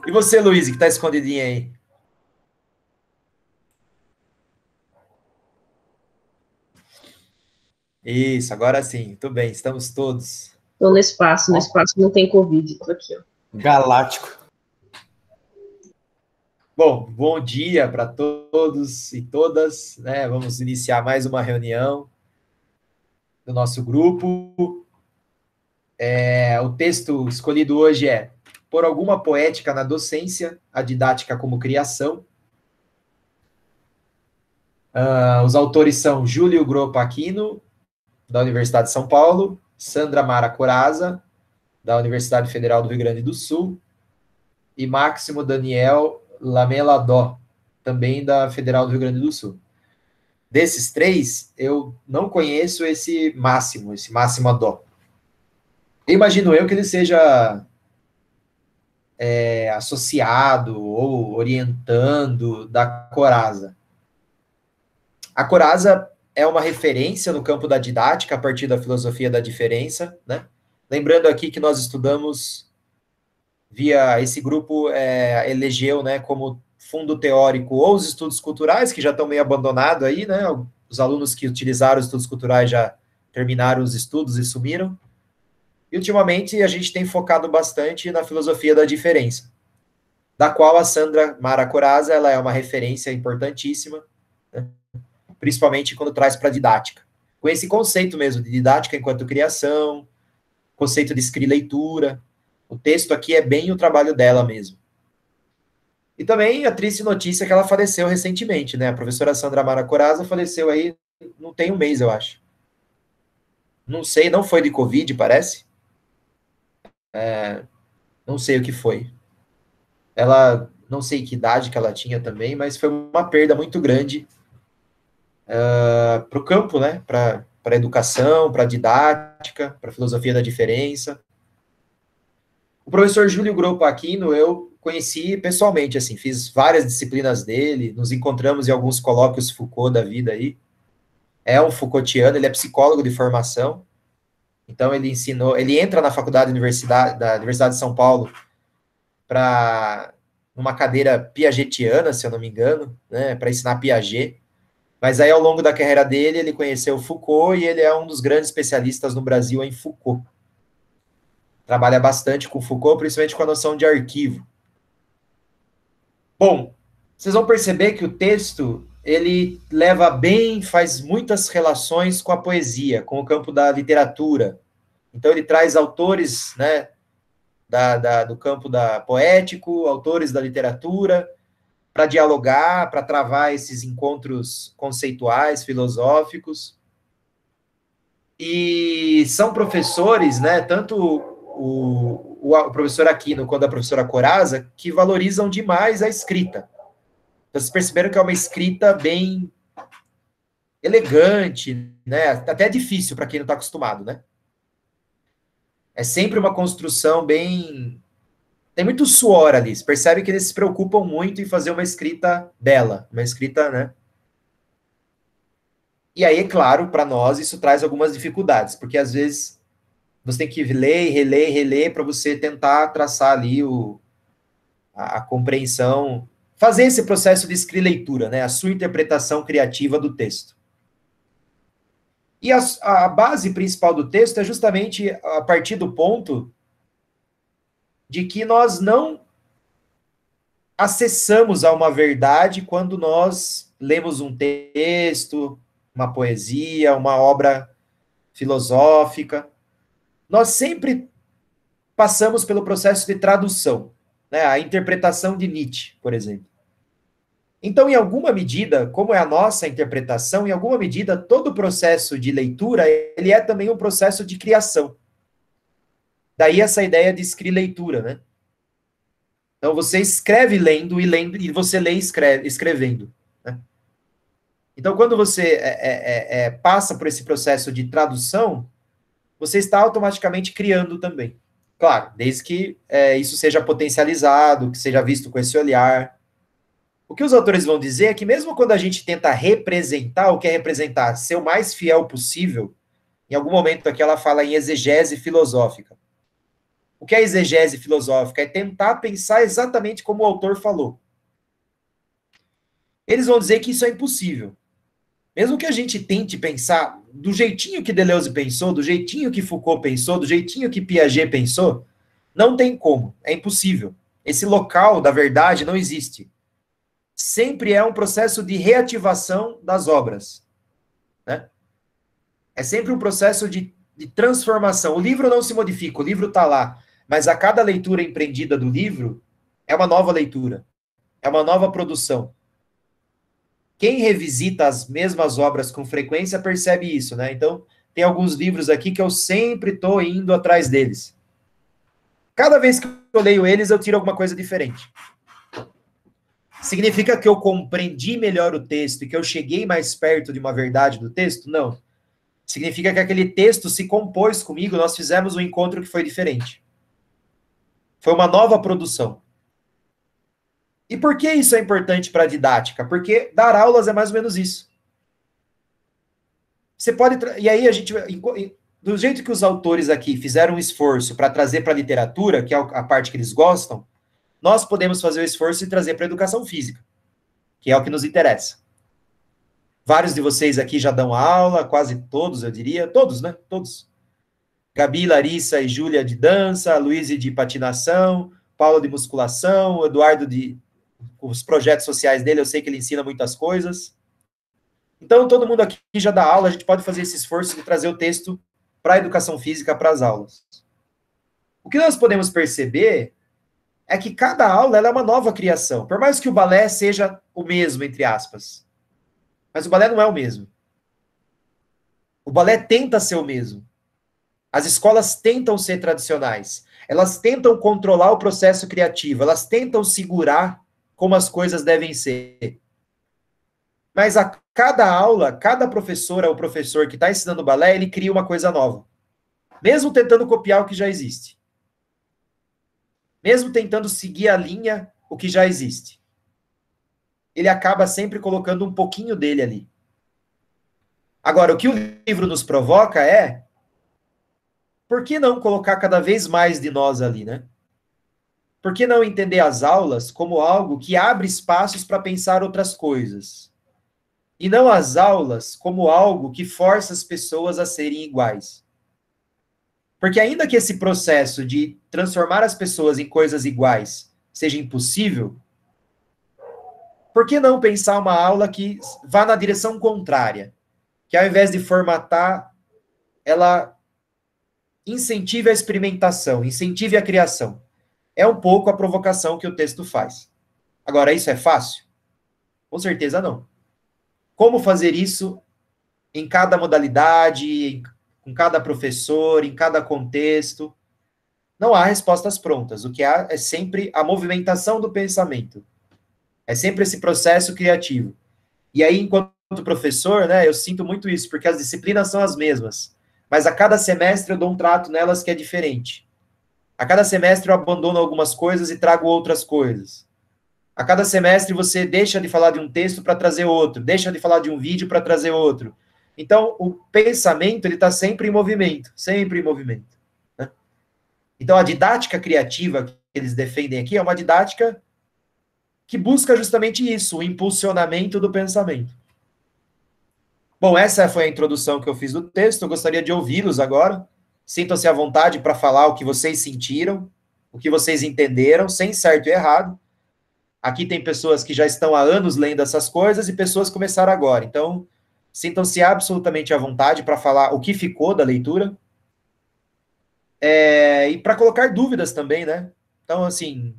E você, Luiz, que está escondidinha aí? Isso, agora sim. Muito bem, estamos todos. Tô no espaço não tem Covid, tô aqui, ó. Galáctico. Bom, bom dia para todos e todas, né? Vamos iniciar mais uma reunião do nosso grupo. O texto escolhido hoje é Por alguma poética na docência, a didática como criação. Os autores são Júlio Gropa Aquino, da Universidade de São Paulo, Sandra Mara Coraza, da Universidade Federal do Rio Grande do Sul, e Máximo Daniel Lameladó, também da Federal do Rio Grande do Sul. Desses três, eu não conheço esse Máximo Adó. Imagino eu que ele seja associado ou orientando da Coraza. A Coraza é uma referência no campo da didática a partir da filosofia da diferença, né? Lembrando aqui que nós estudamos via esse grupo elegeu, né, como fundo teórico ou os estudos culturais, que já estão meio abandonados aí, né? Os alunos que utilizaram os estudos culturais já terminaram os estudos e sumiram. E, ultimamente, a gente tem focado bastante na filosofia da diferença, da qual a Sandra Mara Coraza ela é uma referência importantíssima, né? Principalmente quando traz para a didática. Com esse conceito mesmo de didática enquanto criação, conceito de escrileitura. O texto aqui é bem o trabalho dela mesmo. E também a triste notícia é que ela faleceu recentemente, né? A professora Sandra Mara Coraza faleceu aí, não tem um mês, eu acho. Não sei, não foi de Covid, parece. Não sei o que foi. Ela, não sei que idade que ela tinha também, mas foi uma perda muito grande para o campo, né? Para a educação, para a didática, para a filosofia da diferença. O professor Júlio Gropa Aquino, eu conheci pessoalmente, assim, fiz várias disciplinas dele, nos encontramos em alguns colóquios Foucault da vida aí. É um Foucaultiano, ele é psicólogo de formação, então ele ensinou, ele entra na faculdade da Universidade de São Paulo para uma cadeira piagetiana, se eu não me engano, né, para ensinar Piaget. Mas aí, ao longo da carreira dele, ele conheceu Foucault e ele é um dos grandes especialistas no Brasil em Foucault. Trabalha bastante com Foucault, principalmente com a noção de arquivo. Bom, vocês vão perceber que o texto, ele leva bem, faz muitas relações com a poesia, com o campo da literatura. Então, ele traz autores, né, do campo da poético, autores da literatura, para dialogar, para travar esses encontros conceituais, filosóficos. E são professores, né, tanto o professor Aquino quanto a professora Coraza, que valorizam demais a escrita. Então, vocês perceberam que é uma escrita bem elegante, né? Até difícil para quem não está acostumado, né? É sempre uma construção bem... Tem muito suor ali. Você percebe que eles se preocupam muito em fazer uma escrita bela, uma escrita, né? E aí, é claro, para nós isso traz algumas dificuldades, porque às vezes você tem que ler, reler, reler para você tentar traçar ali a compreensão, fazer esse processo de escrileitura, né? A sua interpretação criativa do texto. E a base principal do texto é justamente a partir do ponto de que nós não acessamos a uma verdade quando nós lemos um texto, uma poesia, uma obra filosófica. Nós sempre passamos pelo processo de tradução, né? A interpretação de Nietzsche, por exemplo. Então, em alguma medida, como é a nossa interpretação, em alguma medida, todo o processo de leitura, ele é também um processo de criação. Daí essa ideia de escrileitura, né? Então, você escreve lendo, e você lê escrevendo. Né? Então, quando você passa por esse processo de tradução, você está automaticamente criando também. Claro, desde que isso seja potencializado, que seja visto com esse olhar. O que os autores vão dizer é que mesmo quando a gente tenta representar, o que é representar? Ser o mais fiel possível, em algum momento aqui ela fala em exegese filosófica. O que é exegese filosófica? É tentar pensar exatamente como o autor falou. Eles vão dizer que isso é impossível. Mesmo que a gente tente pensar do jeitinho que Deleuze pensou, do jeitinho que Foucault pensou, do jeitinho que Piaget pensou, não tem como, é impossível. Esse local da verdade não existe. Sempre é um processo de reativação das obras, né? É sempre um processo de transformação. O livro não se modifica, o livro está lá, mas a cada leitura empreendida do livro é uma nova leitura, é uma nova produção. Quem revisita as mesmas obras com frequência percebe isso, né? Então, tem alguns livros aqui que eu sempre estou indo atrás deles. Cada vez que eu leio eles, eu tiro alguma coisa diferente. Significa que eu compreendi melhor o texto e que eu cheguei mais perto de uma verdade do texto? Não. Significa que aquele texto se compôs comigo, nós fizemos um encontro que foi diferente. Foi uma nova produção. E por que isso é importante para a didática? Porque dar aulas é mais ou menos isso. Você pode... E aí a gente... Do jeito que os autores aqui fizeram um esforço para trazer para a literatura, que é a parte que eles gostam, nós podemos fazer o esforço e trazer para a educação física, que é o que nos interessa. Vários de vocês aqui já dão aula, quase todos, eu diria. Todos, né? Todos. Gabi, Larissa e Júlia de dança, Luiz de patinação, Paulo de musculação, Eduardo de... Os projetos sociais dele, eu sei que ele ensina muitas coisas. Então, todo mundo aqui já dá aula, a gente pode fazer esse esforço de trazer o texto para a educação física, para as aulas. O que nós podemos perceber é que cada aula ela é uma nova criação, por mais que o balé seja o mesmo, entre aspas. Mas o balé não é o mesmo. O balé tenta ser o mesmo. As escolas tentam ser tradicionais. Elas tentam controlar o processo criativo, elas tentam segurar como as coisas devem ser. Mas a cada aula, cada professora ou professor que está ensinando balé, ele cria uma coisa nova. Mesmo tentando copiar o que já existe. Mesmo tentando seguir a linha, o que já existe. Ele acaba sempre colocando um pouquinho dele ali. Agora, o que o livro nos provoca é, por que não colocar cada vez mais de nós ali, né? Por que não entender as aulas como algo que abre espaços para pensar outras coisas? E não as aulas como algo que força as pessoas a serem iguais. Porque ainda que esse processo de transformar as pessoas em coisas iguais seja impossível, por que não pensar uma aula que vá na direção contrária? Que ao invés de formatar, ela incentive a experimentação, incentive a criação. É um pouco a provocação que o texto faz. Agora, isso é fácil? Com certeza não. Como fazer isso em cada modalidade, com cada professor, em cada contexto? Não há respostas prontas. O que há é sempre a movimentação do pensamento. É sempre esse processo criativo. E aí, enquanto professor, né, eu sinto muito isso, porque as disciplinas são as mesmas. Mas a cada semestre eu dou um trato nelas que é diferente. A cada semestre eu abandono algumas coisas e trago outras coisas. A cada semestre você deixa de falar de um texto para trazer outro, deixa de falar de um vídeo para trazer outro. Então, o pensamento ele está sempre em movimento, né? Então, a didática criativa que eles defendem aqui é uma didática que busca justamente isso, o impulsionamento do pensamento. Bom, essa foi a introdução que eu fiz do texto, eu gostaria de ouvi-los agora. Sintam-se à vontade para falar o que vocês sentiram, o que vocês entenderam, sem certo e errado. Aqui tem pessoas que já estão há anos lendo essas coisas e pessoas que começaram agora. Então, sintam-se absolutamente à vontade para falar o que ficou da leitura. E para colocar dúvidas também, né? Então, assim...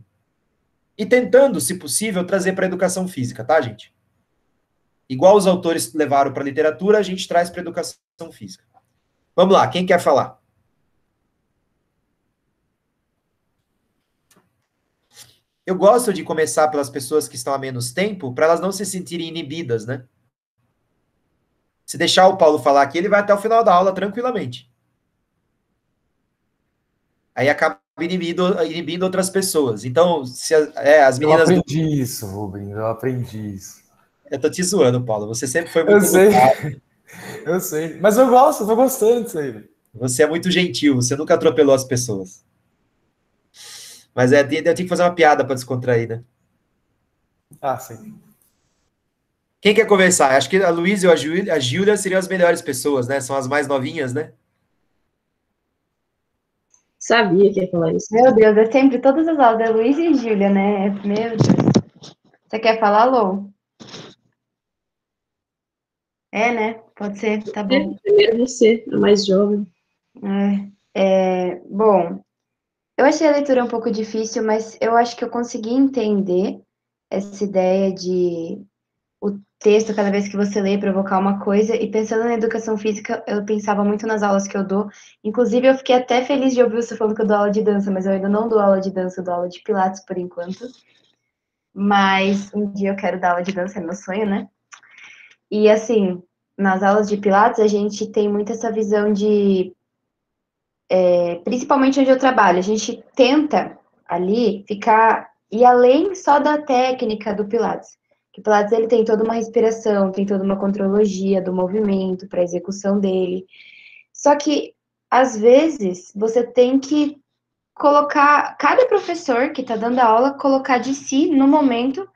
E tentando, se possível, trazer para a educação física, tá, gente? Igual os autores levaram para a literatura, a gente traz para a educação física. Vamos lá, quem quer falar? Eu gosto de começar pelas pessoas que estão há menos tempo, para elas não se sentirem inibidas, né? Se deixar o Paulo falar aqui, ele vai até o final da aula tranquilamente. Aí acaba inibindo outras pessoas. Então, se as meninas... Eu aprendi isso, Rubens, eu aprendi isso. Eu tô te zoando, Paulo. Você sempre foi muito... Eu sei, eu sei. Mas eu gosto, eu tô gostando disso aí. Você é muito gentil, você nunca atropelou as pessoas. Mas eu tenho que fazer uma piada para descontrair, né? Ah, sim. Quem quer conversar? Acho que a Luísa e a Júlia seriam as melhores pessoas, né? São as mais novinhas, né? Sabia que ia falar isso. Meu Deus, é sempre todas as aulas da Luísa e Júlia, né? Meu Deus. Você quer falar, Lô? É, né? Pode ser, tá bom. Primeiro você, a mais jovem. Bom, eu achei a leitura um pouco difícil, mas eu acho que eu consegui entender essa ideia de o texto, cada vez que você lê, provocar uma coisa. E pensando na educação física, eu pensava muito nas aulas que eu dou. Inclusive, eu fiquei até feliz de ouvir você falando que eu dou aula de dança, mas eu ainda não dou aula de dança, eu dou aula de pilates por enquanto. Mas um dia eu quero dar aula de dança, é meu sonho, né? E assim, nas aulas de pilates, a gente tem muito essa visão de, principalmente onde eu trabalho, a gente tenta ali ir além só da técnica do pilates. Que o pilates ele tem toda uma respiração, tem toda uma contrologia do movimento para execução dele. Só que às vezes você tem que colocar cada professor que está dando a aula colocar de si no momento.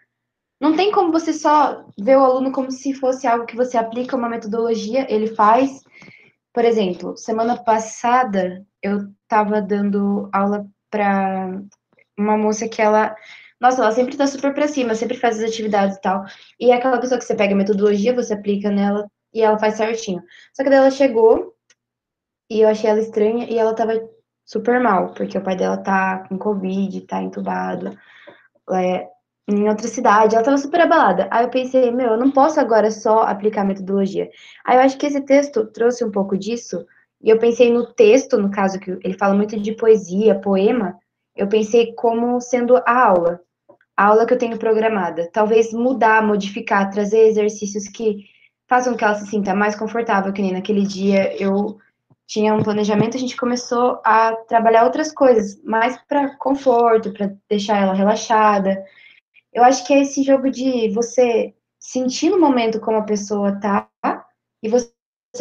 Não tem como você só ver o aluno como se fosse algo que você aplica uma metodologia, ele faz. Por exemplo, semana passada eu estava dando aula para uma moça que nossa, ela sempre tá super pra cima, sempre faz as atividades e tal. E é aquela pessoa que você pega a metodologia, você aplica nela e ela faz certinho. Só que daí ela chegou e eu achei ela estranha e ela tava super mal, porque o pai dela tá com Covid, tá entubado, em outra cidade, ela tava super abalada. Aí eu pensei, meu, eu não posso agora só aplicar a metodologia. Aí eu acho que esse texto trouxe um pouco disso, e eu pensei no texto, no caso, que ele fala muito de poesia, poema, eu pensei como sendo a aula que eu tenho programada. Talvez mudar, modificar, trazer exercícios que façam que ela se sinta mais confortável, que nem naquele dia eu tinha um planejamento, a gente começou a trabalhar outras coisas, mais para conforto, para deixar ela relaxada. Eu acho que é esse jogo de você sentir no momento como a pessoa tá e você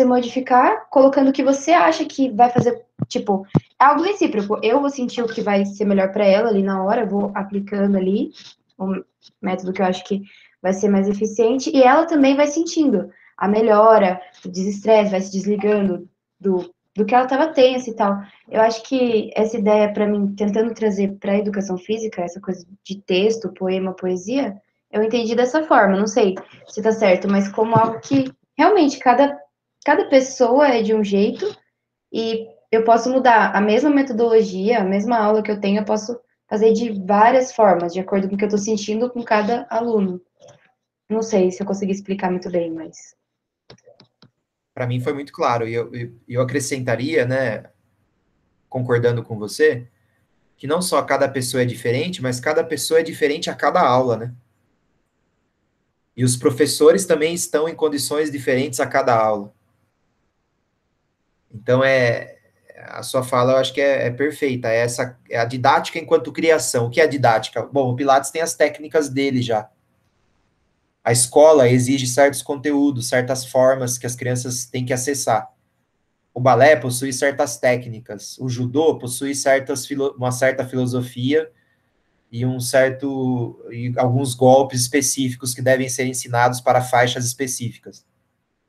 modificar colocando o que você acha que vai fazer, tipo, é algo recíproco. Eu vou sentir o que vai ser melhor para ela ali na hora, vou aplicando ali o método que eu acho que vai ser mais eficiente e ela também vai sentindo a melhora, o desestresse, vai se desligando do que ela estava tensa e tal. Eu acho que essa ideia, para mim, tentando trazer para a educação física, essa coisa de texto, poema, poesia, eu entendi dessa forma. Não sei se tá certo, mas como algo que realmente cada pessoa é de um jeito e eu posso mudar a mesma metodologia, a mesma aula que eu tenho, eu posso fazer de várias formas, de acordo com o que eu estou sentindo com cada aluno. Não sei se eu consegui explicar muito bem, mas. Para mim foi muito claro. E eu acrescentaria, né, concordando com você, que não só cada pessoa é diferente, mas cada pessoa é diferente a cada aula, né? E os professores também estão em condições diferentes a cada aula. Então, a sua fala, eu acho que é perfeita. Essa é a didática enquanto criação. O que é a didática? Bom, o Pilates tem as técnicas dele já. A escola exige certos conteúdos, certas formas que as crianças têm que acessar. O balé possui certas técnicas. O judô possui uma certa filosofia e alguns golpes específicos que devem ser ensinados para faixas específicas.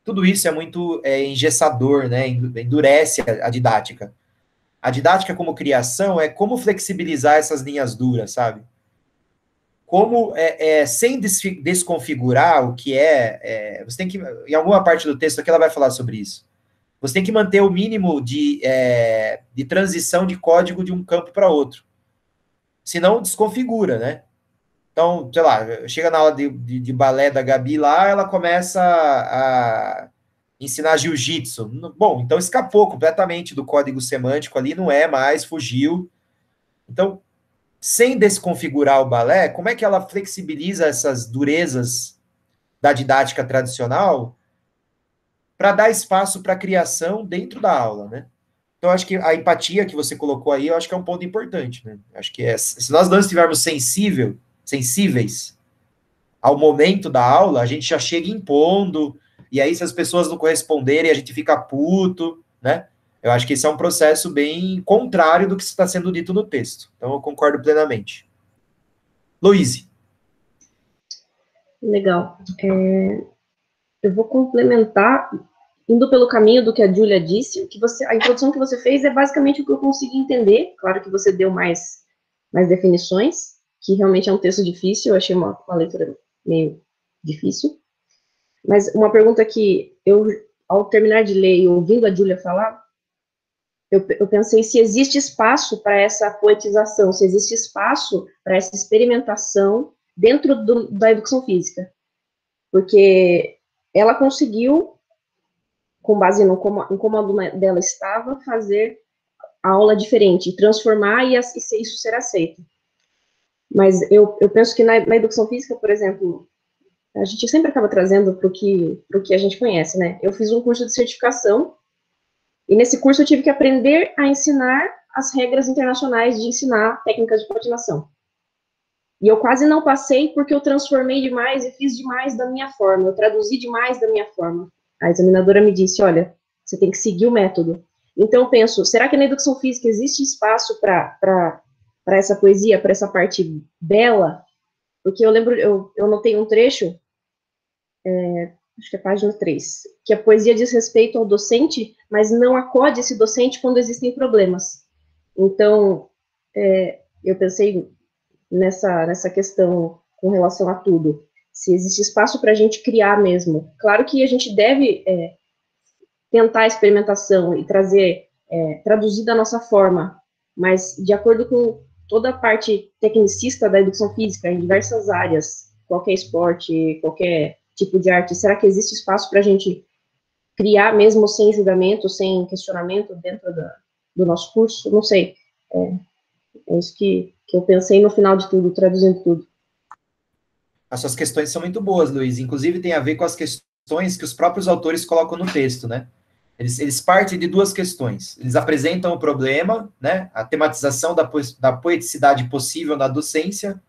Tudo isso é muito engessador, né? Endurece a didática. A didática como criação é como flexibilizar essas linhas duras, sabe? Como, sem desconfigurar o que você tem que, em alguma parte do texto aqui ela vai falar sobre isso. Você tem que manter o mínimo de transição de código de um campo para outro. Senão desconfigura, né? Então, sei lá, chega na aula de balé da Gabi lá, ela começa a ensinar jiu-jitsu. Bom, então escapou completamente do código semântico ali, não é mais, fugiu. Então, sem desconfigurar o balé, como é que ela flexibiliza essas durezas da didática tradicional para dar espaço para a criação dentro da aula, né? Então, acho que a empatia que você colocou aí, eu acho que é um ponto importante, né? Acho que se nós não estivermos sensíveis ao momento da aula, a gente já chega impondo, e aí se as pessoas não corresponderem, a gente fica puto, né? Eu acho que esse é um processo bem contrário do que está sendo dito no texto. Então, eu concordo plenamente. Luíse. Legal. Eu vou complementar, indo pelo caminho do que a Júlia disse, a introdução que você fez é basicamente o que eu consegui entender. Claro que você deu mais definições, que realmente é um texto difícil, eu achei uma leitura meio difícil. Mas uma pergunta que eu, ao terminar de ler e ouvindo a Júlia falar, eu pensei se existe espaço para essa poetização, se existe espaço para essa experimentação dentro da educação física. Porque ela conseguiu, com base em como a aluna dela estava, fazer a aula diferente, transformar e isso ser aceito. Mas eu penso que na educação física, por exemplo, a gente sempre acaba trazendo para o que a gente conhece, né? Eu fiz um curso de certificação, e nesse curso eu tive que aprender a ensinar as regras internacionais de ensinar técnicas de patinação. E eu quase não passei porque eu transformei demais e fiz demais da minha forma, eu traduzi demais da minha forma. A examinadora me disse, olha, você tem que seguir o método. Então eu penso, será que na educação física existe espaço para essa poesia, para essa parte bela? Porque eu lembro, eu notei um trecho, acho que é a página 3, que a poesia diz respeito ao docente, mas não acode esse docente quando existem problemas. Então, eu pensei nessa questão com relação a tudo. Se existe espaço para a gente criar mesmo. Claro que a gente deve tentar a experimentação e traduzir da nossa forma, mas de acordo com toda a parte tecnicista da educação física, em diversas áreas, qualquer esporte, qualquer tipo de arte, será que existe espaço para a gente criar mesmo sem julgamento, sem questionamento dentro do nosso curso? Não sei. É isso que eu pensei no final de tudo, traduzindo tudo. As suas questões são muito boas, Luiz. Inclusive, tem a ver com as questões que os próprios autores colocam no texto, né? Eles partem de duas questões. Eles apresentam o problema, né? A tematização da poeticidade possível na docência,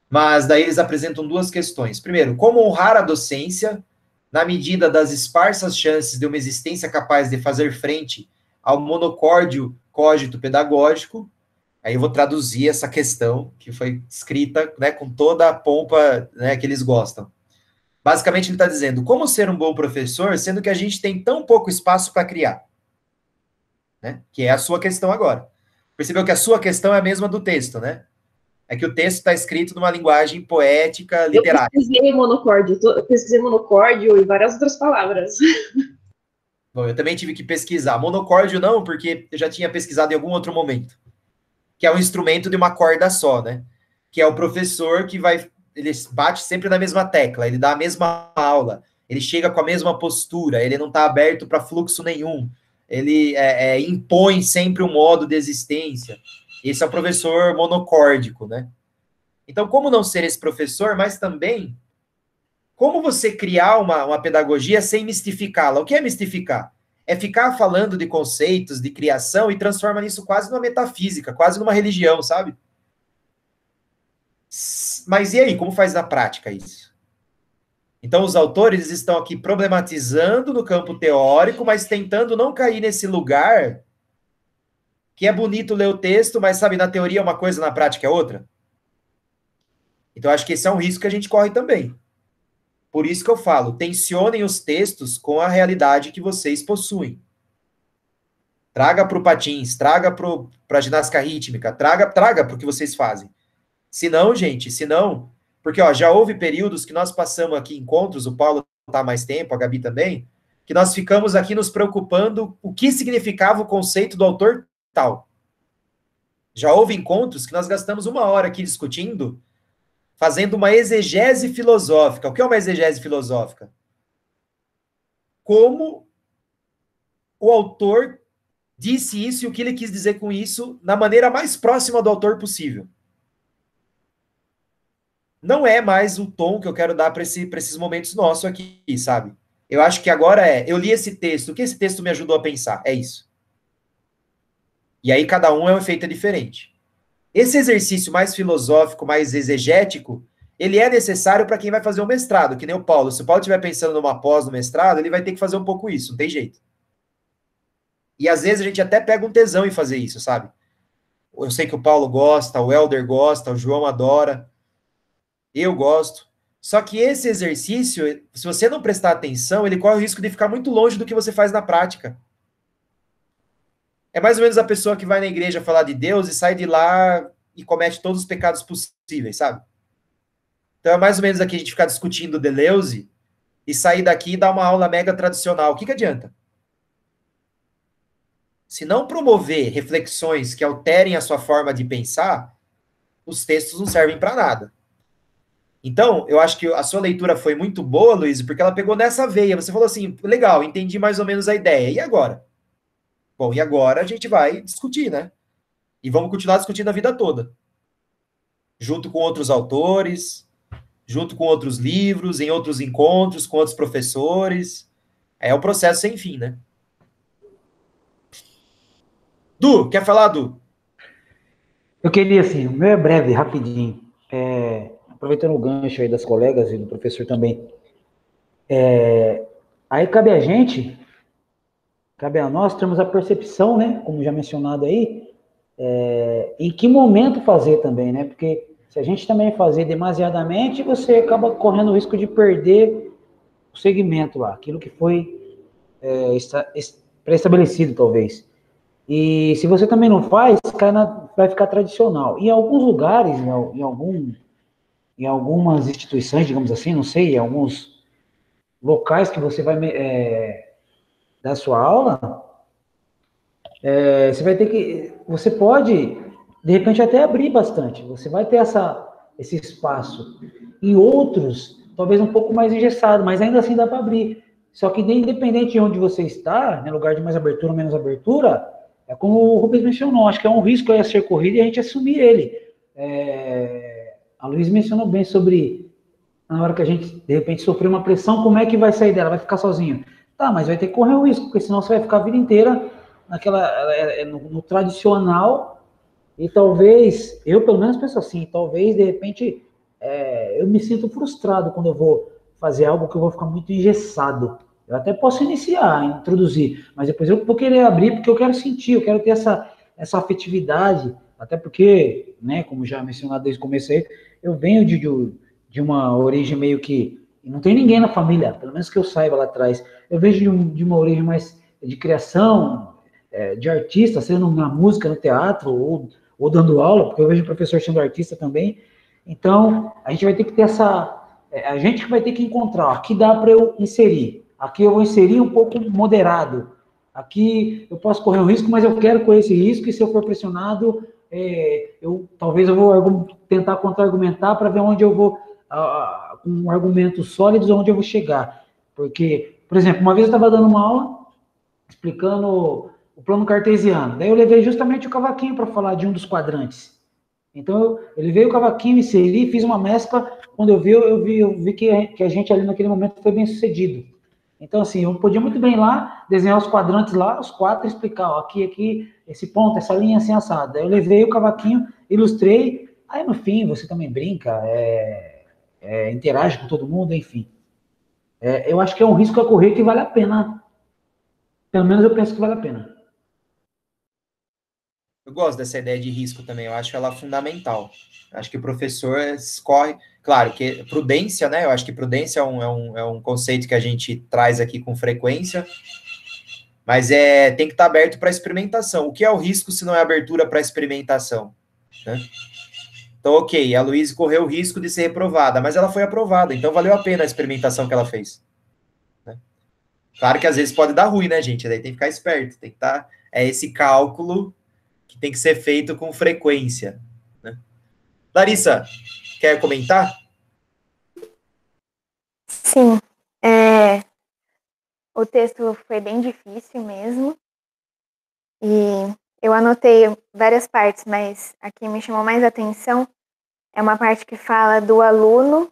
mas daí eles apresentam duas questões. Primeiro, como honrar a docência na medida das esparsas chances de uma existência capaz de fazer frente ao monocórdio cógito pedagógico. Aí eu vou traduzir essa questão, que foi escrita, né, com toda a pompa, né, que eles gostam. Basicamente, ele está dizendo, como ser um bom professor, sendo que a gente tem tão pouco espaço para criar? Né? Que é a sua questão agora. Percebeu que a sua questão é a mesma do texto, né? É que o texto está escrito numa linguagem poética, literária. Eu pesquisei monocórdio e várias outras palavras. Bom, eu também tive que pesquisar. Monocórdio não, porque eu já tinha pesquisado em algum outro momento. Que é um instrumento de uma corda só, né? Que é o professor que ele bate sempre na mesma tecla, ele dá a mesma aula, ele chega com a mesma postura, ele não está aberto para fluxo nenhum, ele impõe sempre um modo de existência. Esse é o professor monocórdico, né? Então, como não ser esse professor, mas também como você criar uma pedagogia sem mistificá-la? O que é mistificar? É ficar falando de conceitos, de criação, e transforma isso quase numa metafísica, quase numa religião, sabe? Mas e aí, como faz na prática isso? Então, os autores estão aqui problematizando no campo teórico, mas tentando não cair nesse lugar que é bonito ler o texto, mas, sabe, na teoria é uma coisa, na prática é outra. Então, acho que esse é um risco que a gente corre também. Por isso que eu falo, tensionem os textos com a realidade que vocês possuem. Traga para o patins, traga para a ginástica rítmica, traga para o que vocês fazem. Se não, gente, porque ó, já houve períodos que nós passamos aqui encontros, o Paulo está há mais tempo, a Gabi também, que nós ficamos aqui nos preocupando o que significava o conceito do autor tal. Já houve encontros que nós gastamos 1 hora aqui discutindo, fazendo uma exegese filosófica. O que é uma exegese filosófica? Como o autor disse isso e o que ele quis dizer com isso na maneira mais próxima do autor possível. Não é mais o tom que eu quero dar para esses momentos nossos aqui, sabe? Eu acho que agora eu li esse texto, o que esse texto me ajudou a pensar? É isso. E aí cada um é um efeito diferente. Esse exercício mais filosófico, mais exegético, ele é necessário para quem vai fazer um mestrado, que nem o Paulo. Se o Paulo estiver pensando numa pós no mestrado, ele vai ter que fazer um pouco isso, não tem jeito. E às vezes a gente até pega um tesão em fazer isso, sabe? Eu sei que o Paulo gosta, o Helder gosta, o João adora, eu gosto. Só que esse exercício, se você não prestar atenção, ele corre o risco de ficar muito longe do que você faz na prática. É mais ou menos a pessoa que vai na igreja falar de Deus e sai de lá e comete todos os pecados possíveis, sabe? Então é mais ou menos aqui a gente ficar discutindo Deleuze e sair daqui e dar uma aula mega tradicional. O que adianta? Se não promover reflexões que alterem a sua forma de pensar, os textos não servem para nada. Então, eu acho que a sua leitura foi muito boa, Luiz, porque ela pegou nessa veia. Você falou assim, legal, entendi mais ou menos a ideia. E agora? Bom, e agora a gente vai discutir, né? E vamos continuar discutindo a vida toda. Junto com outros autores, junto com outros livros, em outros encontros, com outros professores. É um processo sem fim, né? Du, quer falar, Du? Eu queria, assim, o meu é breve, rapidinho. Aproveitando o gancho aí das colegas e do professor também. Aí cabe a nós termos a percepção, né, como já mencionado aí, em que momento fazer também, né? Porque se a gente também fazer demasiadamente, você acaba correndo o risco de perder o segmento lá, aquilo que foi pré-estabelecido, talvez. E se você também não faz, vai ficar tradicional. Em alguns lugares, em algumas instituições, digamos assim, não sei, em alguns locais que você vai dar sua aula, você pode, de repente, até abrir bastante. Você vai ter esse espaço. Em outros, talvez um pouco mais engessado, mas ainda assim dá para abrir. Só que independente de onde você está, né, lugar de mais abertura ou menos abertura, é como o Rubens mencionou, acho que é um risco a ser corrido e a gente assumir ele. A Luiz mencionou bem sobre, na hora que a gente, de repente, sofrer uma pressão, como é que vai sair dela? Vai ficar sozinho? Tá, mas vai ter que correr o risco, porque senão você vai ficar a vida inteira no tradicional, e talvez, eu pelo menos penso assim, talvez, de repente, eu me sinto frustrado quando eu vou fazer algo que eu vou ficar muito engessado. Eu até posso iniciar, introduzir, mas depois eu vou querer abrir porque eu quero sentir, eu quero ter essa afetividade, até porque, né, como já mencionado desde o começo aí, eu venho de uma origem meio que, não tem ninguém na família, pelo menos que eu saiba lá atrás, eu vejo de uma origem mais de criação, de artista, sendo na música, no teatro, ou dando aula, porque eu vejo o professor sendo artista também. Então, a gente vai ter que ter a gente que vai ter que encontrar, aqui dá para eu inserir, aqui eu vou inserir um pouco moderado, aqui eu posso correr um risco, mas eu quero correr esse risco, e se eu for pressionado, talvez eu vou tentar contra-argumentar para ver onde eu vou, com argumentos sólidos, onde eu vou chegar. Porque, por exemplo, uma vez eu estava dando uma aula, explicando o plano cartesiano, daí eu levei justamente o cavaquinho para falar de um dos quadrantes. Então, eu levei o cavaquinho, inseri, fiz uma mescla, quando eu vi que a gente ali naquele momento foi bem sucedido. Então, assim, eu podia muito bem lá, desenhar os quadrantes lá, os 4, e explicar, ó, aqui, esse ponto, essa linha assim, assada. Eu levei o cavaquinho, ilustrei, aí no fim você também brinca, interage com todo mundo, enfim. Eu acho que é um risco a correr que vale a pena. Pelo menos eu penso que vale a pena. Eu gosto dessa ideia de risco também, eu acho ela fundamental. Acho que o professor escorre... Claro, que prudência, né? Eu acho que prudência é um conceito que a gente traz aqui com frequência, mas tem que estar aberto para experimentação. O que é o risco se não é abertura para experimentação? Né? Então, ok, a Luísa correu o risco de ser reprovada, mas ela foi aprovada, então valeu a pena a experimentação que ela fez. Né? Claro que às vezes pode dar ruim, né, gente? Daí tem que ficar esperto, tem que estar... esse cálculo que tem que ser feito com frequência. Né? Larissa, quer comentar? Sim, o texto foi bem difícil mesmo, e eu anotei várias partes, mas a que me chamou mais atenção é uma parte que fala do aluno,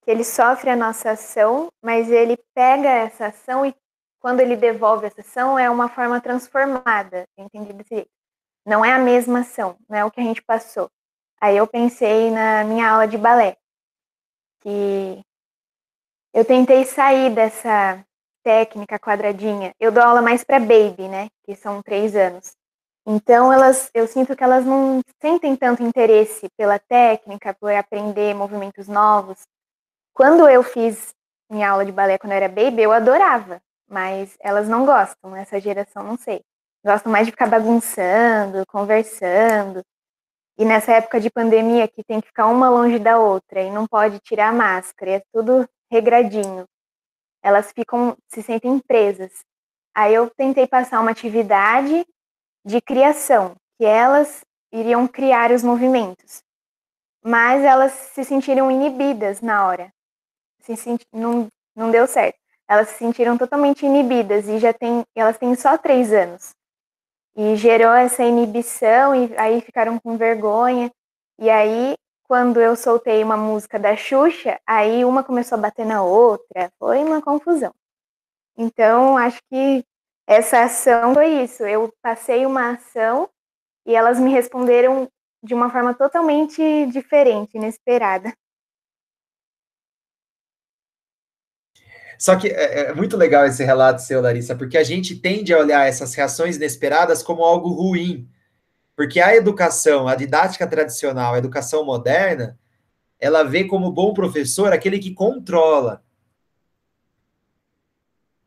que ele sofre a nossa ação, mas ele pega essa ação e quando ele devolve essa ação é uma forma transformada, entendi desse jeito. Não é a mesma ação, não é o que a gente passou. Aí eu pensei na minha aula de balé, que eu tentei sair técnica quadradinha. Eu dou aula mais para baby, né? Que são 3 anos. Então, eu sinto que elas não sentem tanto interesse pela técnica, por aprender movimentos novos. Quando eu fiz minha aula de balé quando eu era baby, eu adorava. Mas elas não gostam, essa geração, não sei. Gostam mais de ficar bagunçando, conversando. E nessa época de pandemia, que tem que ficar uma longe da outra e não pode tirar a máscara, é tudo regradinho. Elas se sentem presas. Aí eu tentei passar uma atividade de criação, que elas iriam criar os movimentos. Mas elas se sentiram inibidas na hora. Não deu certo. Elas se sentiram totalmente inibidas e elas têm só 3 anos. E gerou essa inibição e aí ficaram com vergonha. E aí, quando eu soltei uma música da Xuxa, aí uma começou a bater na outra. Foi uma confusão. Então, acho que essa ação foi isso. Eu passei uma ação e elas me responderam de uma forma totalmente diferente, inesperada. Só que é muito legal esse relato seu, Larissa, porque a gente tende a olhar essas reações inesperadas como algo ruim. Porque a educação, a didática tradicional, a educação moderna, ela vê como bom professor aquele que controla.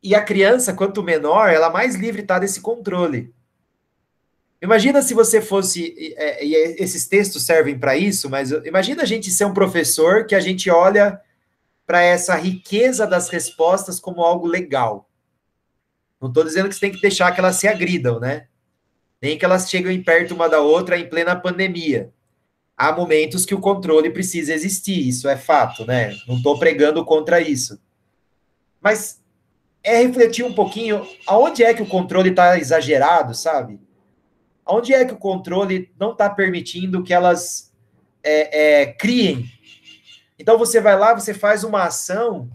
E a criança, quanto menor, ela mais livre está desse controle. Imagina se você fosse, e esses textos servem para isso, mas imagina a gente ser um professor que a gente olha para essa riqueza das respostas como algo legal. Não estou dizendo que você tem que deixar que elas se agridam, né? Nem que elas cheguem perto uma da outra em plena pandemia. Há momentos que o controle precisa existir, isso é fato, né? Não estou pregando contra isso. Mas é refletir um pouquinho aonde é que o controle está exagerado, sabe? Aonde é que o controle não está permitindo que elas criem. Então você vai lá, você faz uma ação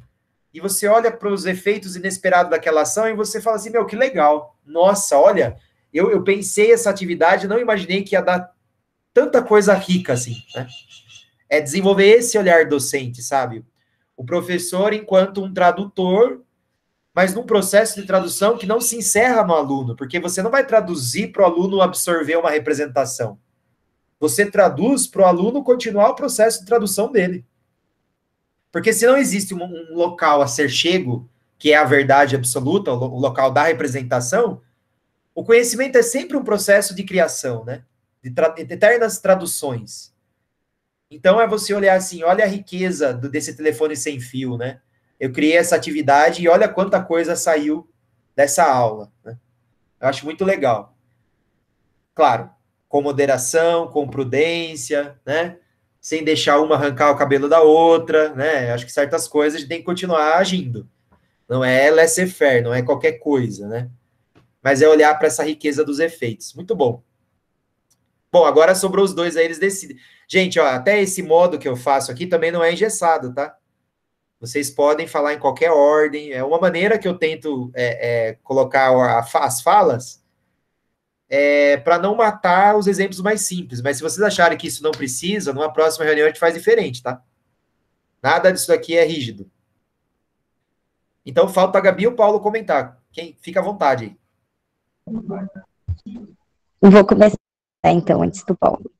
e você olha para os efeitos inesperados daquela ação e você fala assim, meu, que legal. Nossa, olha, eu pensei essa atividade, não imaginei que ia dar tanta coisa rica assim, né? É desenvolver esse olhar docente, sabe? O professor enquanto um tradutor, mas num processo de tradução que não se encerra no aluno, porque você não vai traduzir para o aluno absorver uma representação. Você traduz para o aluno continuar o processo de tradução dele. Porque se não existe um local a ser chego, que é a verdade absoluta, o local da representação, o conhecimento é sempre um processo de criação, né? De eternas traduções. Então é você olhar assim, olha a riqueza desse telefone sem fio, né? Eu criei essa atividade e olha quanta coisa saiu dessa aula, né? Eu acho muito legal. Claro, com moderação, com prudência, né? Sem deixar uma arrancar o cabelo da outra, né? Acho que certas coisas a gente tem que continuar agindo. Não é laissez-faire, não é qualquer coisa, né? Mas é olhar para essa riqueza dos efeitos. Muito bom. Bom, agora sobrou os dois aí, eles decidem. Gente, ó, até esse modo que eu faço aqui também não é engessado, tá? Vocês podem falar em qualquer ordem. É uma maneira que eu tento colocar as falas para não matar os exemplos mais simples. Mas se vocês acharem que isso não precisa, numa próxima reunião a gente faz diferente, tá? Nada disso aqui é rígido. Então, falta a Gabi e o Paulo comentar. Quem fica à vontade aí. Vou começar, então, antes do Paulo.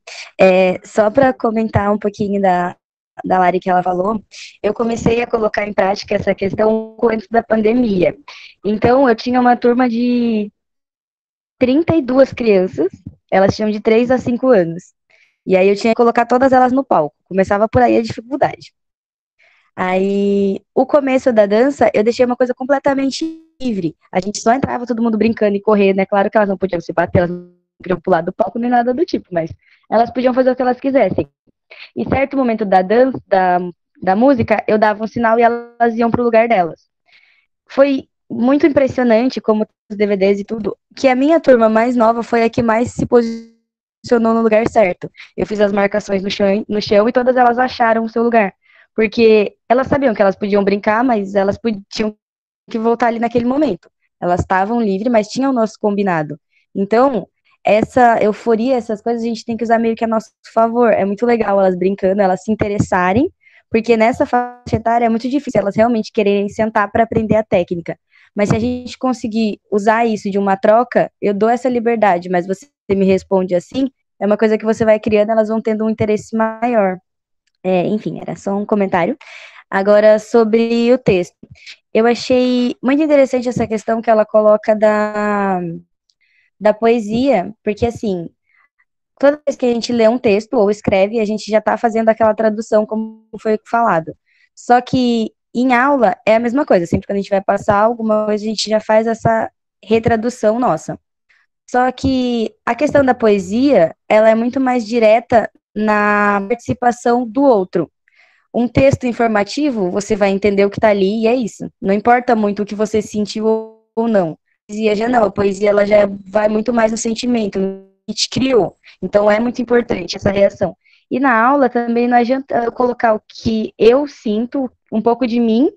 Só para comentar um pouquinho da Lari que ela falou, eu comecei a colocar em prática essa questão antes da pandemia. Então, eu tinha uma turma de 32 crianças, elas tinham de 3 a 5 anos. E aí eu tinha que colocar todas elas no palco. Começava por aí a dificuldade. Aí, o começo da dança, eu deixei uma coisa completamente livre. A gente só entrava todo mundo brincando e correndo, né? Claro que elas não podiam se bater, elas não queriam pular do palco nem nada do tipo, mas elas podiam fazer o que elas quisessem. Em certo momento da dança, da música, eu dava um sinal e elas iam pro lugar delas. Foi muito impressionante, como os DVDs e tudo, que a minha turma mais nova foi a que mais se posicionou no lugar certo. Eu fiz as marcações no chão e todas elas acharam o seu lugar. Porque elas sabiam que elas podiam brincar, mas elas tinham que voltar ali naquele momento. Elas estavam livres, mas tinham o nosso combinado. Então, essa euforia, essas coisas, a gente tem que usar meio que a nosso favor. É muito legal elas brincando, elas se interessarem, porque nessa faixa etária é muito difícil elas realmente quererem sentar para aprender a técnica. Mas se a gente conseguir usar isso de uma troca, eu dou essa liberdade, mas você me responde assim, é uma coisa que você vai criando, elas vão tendo um interesse maior. Enfim, era só um comentário. Agora, sobre o texto. Eu achei muito interessante essa questão que ela coloca da poesia, porque, assim, toda vez que a gente lê um texto ou escreve, a gente já está fazendo aquela tradução, como foi falado. Só que em aula é a mesma coisa. Sempre que a gente vai passar alguma coisa, a gente já faz essa retradução nossa. Só que a questão da poesia, ela é muito mais direta na participação do outro. Um texto informativo, você vai entender o que está ali e é isso. Não importa muito o que você sentiu ou não. A poesia já não, a poesia ela já vai muito mais no sentimento, que te criou. Então é muito importante essa reação. E na aula também não adianta eu colocar o que eu sinto, um pouco de mim,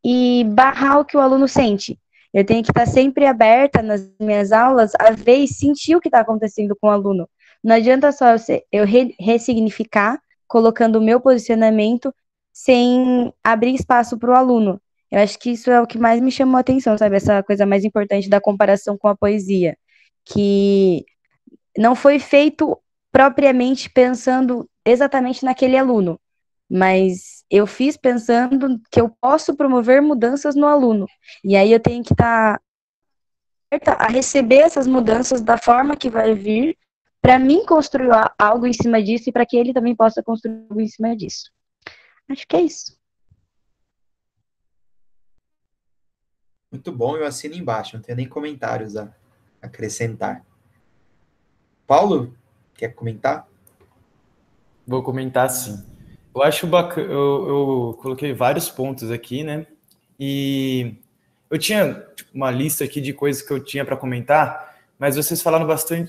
e barrar o que o aluno sente. Eu tenho que estar sempre aberta nas minhas aulas a ver e sentir o que está acontecendo com o aluno. Não adianta só eu ressignificar, colocando o meu posicionamento, sem abrir espaço para o aluno. Eu acho que isso é o que mais me chamou a atenção, sabe? Essa coisa mais importante da comparação com a poesia. Que não foi feito propriamente pensando exatamente naquele aluno, mas eu fiz pensando que eu posso promover mudanças no aluno. E aí eu tenho que estar aberta a receber essas mudanças da forma que vai vir, para mim construir algo em cima disso e para que ele também possa construir algo em cima disso. Acho que é isso. Muito bom, eu assino embaixo, não tenho nem comentários a acrescentar. Paulo, quer comentar? Vou comentar sim. Eu acho bacana, eu coloquei vários pontos aqui, né? E eu tinha uma lista aqui de coisas que eu tinha para comentar, mas vocês falaram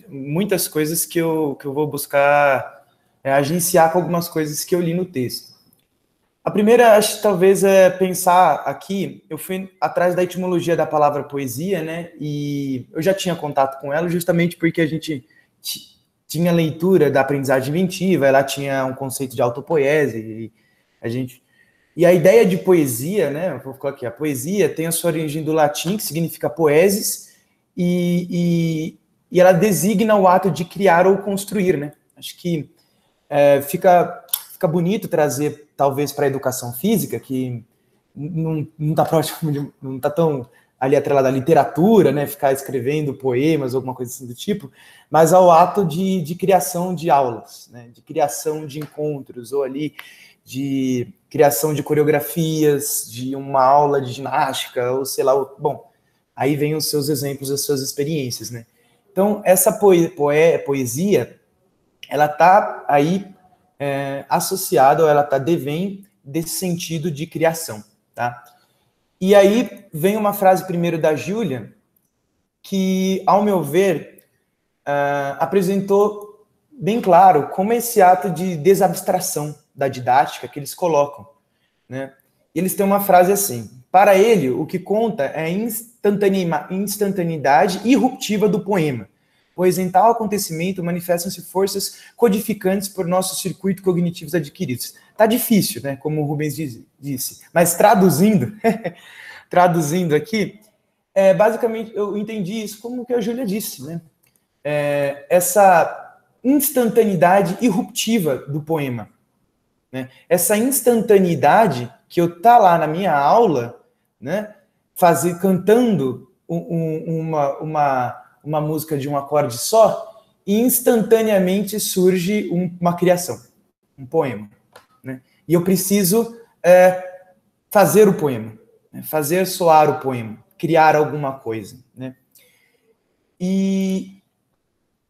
muitas coisas que eu vou buscar agenciar com algumas coisas que eu li no texto. A primeira, acho que talvez é pensar aqui, eu fui atrás da etimologia da palavra poesia, né? E eu já tinha contato com ela justamente porque a gente tinha leitura da aprendizagem inventiva, ela tinha um conceito de autopoese, e a ideia de poesia, né? Vou colocar aqui, a poesia tem a sua origem do latim, que significa poesis, e ela designa o ato de criar ou construir, né? Acho que fica bonito trazer, talvez, para a educação física, que não está próximo, não está tão ali atrelada à literatura, né, ficar escrevendo poemas, alguma coisa assim do tipo, mas ao ato de criação de aulas, né, de criação de encontros, ou ali de criação de coreografias, de uma aula de ginástica, ou sei lá, bom, aí vem os seus exemplos, as suas experiências, né. Então, essa poesia, ela está aí associada, ou ela está devendo desse sentido de criação, tá? E aí vem uma frase primeiro da Júlia, que, ao meu ver, apresentou bem claro como esse ato de desabstração da didática que eles colocam, né? E eles têm uma frase assim: para ele, o que conta é a instantaneidade irruptiva do poema, pois em tal acontecimento manifestam-se forças codificantes por nossos circuitos cognitivos adquiridos. Tá difícil, né, como o Rubens disse, mas traduzindo aqui, basicamente eu entendi isso como o que a Júlia disse, né? Essa instantaneidade irruptiva do poema, né? Essa instantaneidade que eu tá lá na minha aula, né, cantando uma música de um acorde só, e instantaneamente surge uma criação, um poema, né? E eu preciso fazer o poema, né? Fazer soar o poema, criar alguma coisa, né? E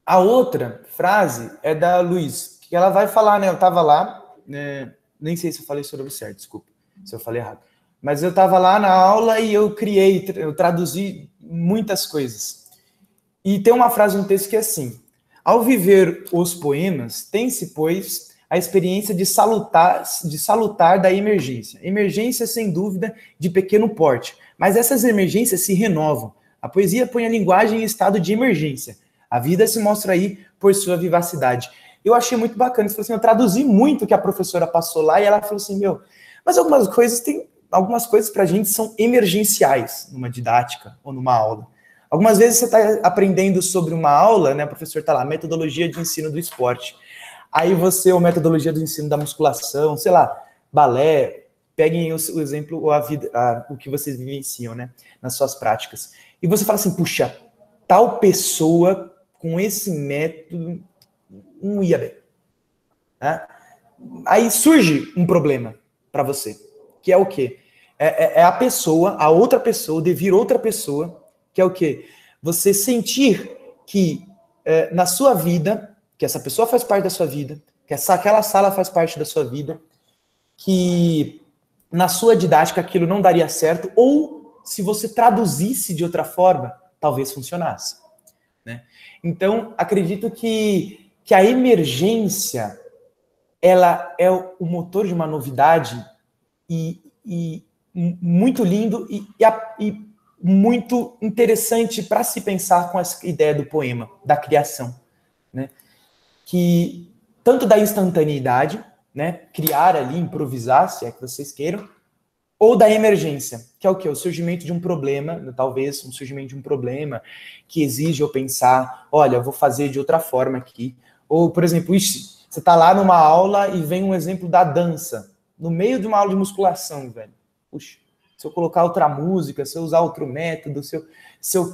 a outra frase é da Luiz, que ela vai falar, né? Eu estava lá, né? Nem sei se eu falei sobre certo, desculpa se eu falei errado, mas eu estava lá na aula e eu traduzi muitas coisas. E tem uma frase no texto que é assim: ao viver os poemas, tem-se, pois, a experiência de salutar da emergência. Emergência, sem dúvida, de pequeno porte, mas essas emergências se renovam. A poesia põe a linguagem em estado de emergência. A vida se mostra aí por sua vivacidade. Eu achei muito bacana. Você falou assim, eu traduzi muito o que a professora passou lá, e ela falou assim, mas algumas coisas algumas coisas para a gente são emergenciais numa didática ou numa aula. Algumas vezes você está aprendendo sobre uma aula, né? O professor está lá, metodologia de ensino do esporte. Aí você, ou metodologia do ensino da musculação, sei lá, balé, peguem o exemplo, ou o que vocês vivenciam, né? Nas suas práticas. E você fala assim, puxa, tal pessoa com esse método não ia bem. Né? Aí surge um problema para você, que é o quê? É a pessoa, a outra pessoa, devir outra pessoa, que é o quê? Você sentir que na sua vida, que essa pessoa faz parte da sua vida, que aquela sala faz parte da sua vida, que na sua didática aquilo não daria certo, ou se você traduzisse de outra forma, talvez funcionasse. Né? Então, acredito que a emergência, ela é o motor de uma novidade e muito lindo e muito interessante para se pensar com essa ideia do poema, da criação. Né? Que tanto da instantaneidade, né? Criar ali, improvisar, se é que vocês queiram, ou da emergência, que é o quê? O surgimento de um problema, talvez um surgimento de um problema que exige eu pensar, olha, eu vou fazer de outra forma aqui. Ou, por exemplo, você está lá numa aula e vem um exemplo da dança, no meio de uma aula de musculação, velho. Puxa, se eu colocar outra música, se eu usar outro método, se eu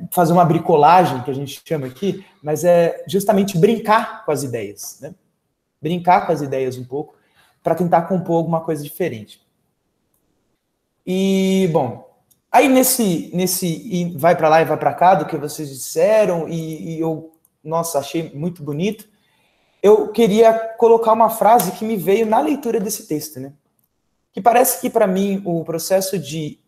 fazer uma bricolagem, que a gente chama aqui, mas é justamente brincar com as ideias, né? Brincar com as ideias um pouco, para tentar compor alguma coisa diferente. E, bom, aí nesse vai para lá e vai para cá, do que vocês disseram, e eu, nossa, achei muito bonito, eu queria colocar uma frase que me veio na leitura desse texto, né? Que parece que, para mim, o processo de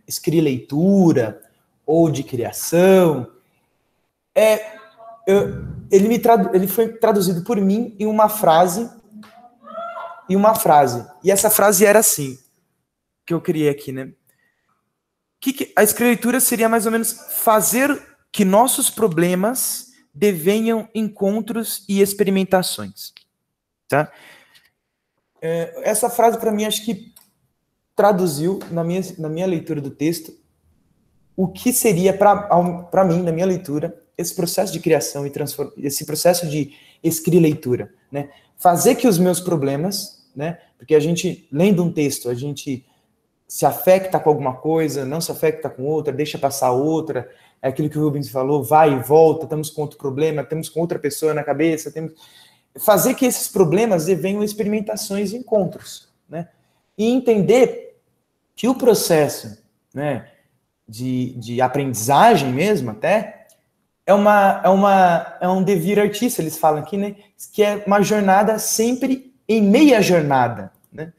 escrileitura ou de criação, ele foi traduzido por mim em uma frase, e essa frase era assim, que eu criei aqui, né? A escrileitura seria mais ou menos fazer que nossos problemas devenham encontros e experimentações, tá? Essa frase, para mim, acho que traduziu, na minha leitura do texto, o que seria, para mim, na minha leitura, esse processo de criação e esse processo de escrileitura, né? Fazer que os meus problemas, né? Porque a gente, lendo um texto, a gente se afecta com alguma coisa, não se afecta com outra, deixa passar outra, é aquilo que o Rubens falou, vai e volta, estamos com outro problema, temos com outra pessoa na cabeça, fazer que esses problemas devenham experimentações e encontros, né? E entender que o processo, né, de aprendizagem mesmo, até, é um devir artista, eles falam aqui, né, que é uma jornada sempre em meia jornada, né?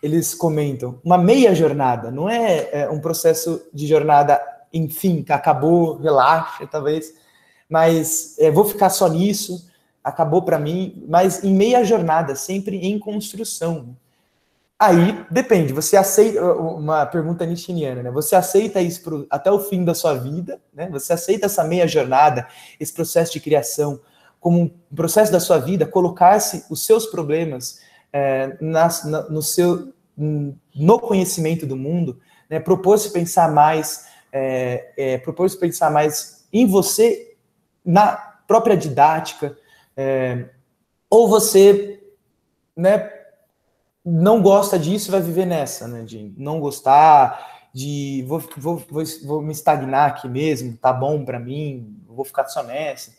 Eles comentam, uma meia jornada, não é um processo de jornada, enfim, que acabou, relaxa, talvez, mas vou ficar só nisso, acabou para mim, mas em meia jornada, sempre em construção. Aí, depende, você aceita, uma pergunta nietzscheana, né? Você aceita isso até o fim da sua vida, né? Você aceita essa meia jornada, esse processo de criação, como um processo da sua vida, colocar-se os seus problemas no conhecimento do mundo, né? Propor-se pensar mais em você, na própria didática, ou você, né, não gosta disso, vai viver nessa, né, de não gostar, de vou me estagnar aqui mesmo, tá bom para mim, vou ficar só nessa.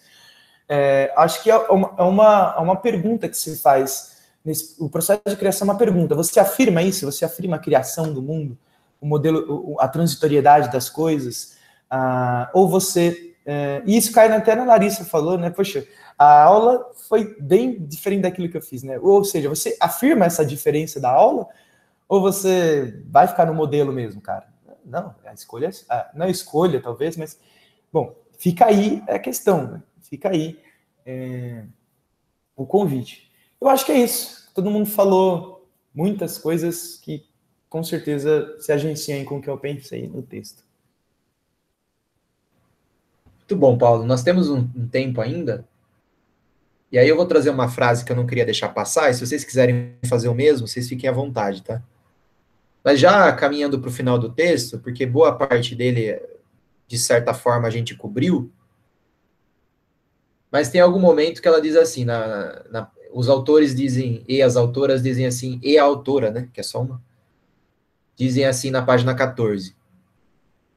Acho que é uma pergunta que se faz, o processo de criação é uma pergunta, você afirma isso, você afirma a criação do mundo, o modelo, a transitoriedade das coisas, ou você, e isso cai até na Larissa falou, né, poxa, a aula foi bem diferente daquilo que eu fiz, né? Ou seja, você afirma essa diferença da aula ou você vai ficar no modelo mesmo, cara? Não, a escolha, não é escolha, talvez, mas, bom, fica aí a questão, né? Fica aí o convite. Eu acho que é isso. Todo mundo falou muitas coisas que, com certeza, se agenciam com o que eu pensei no texto. Muito bom, Paulo. Nós temos um tempo ainda. E aí eu vou trazer uma frase que eu não queria deixar passar, e se vocês quiserem fazer o mesmo, vocês fiquem à vontade, tá? Mas já caminhando para o final do texto, porque boa parte dele, de certa forma, a gente cobriu, mas tem algum momento que ela diz assim, os autores dizem, e as autoras dizem assim, e a autora, né, que é só uma, dizem assim na página 14.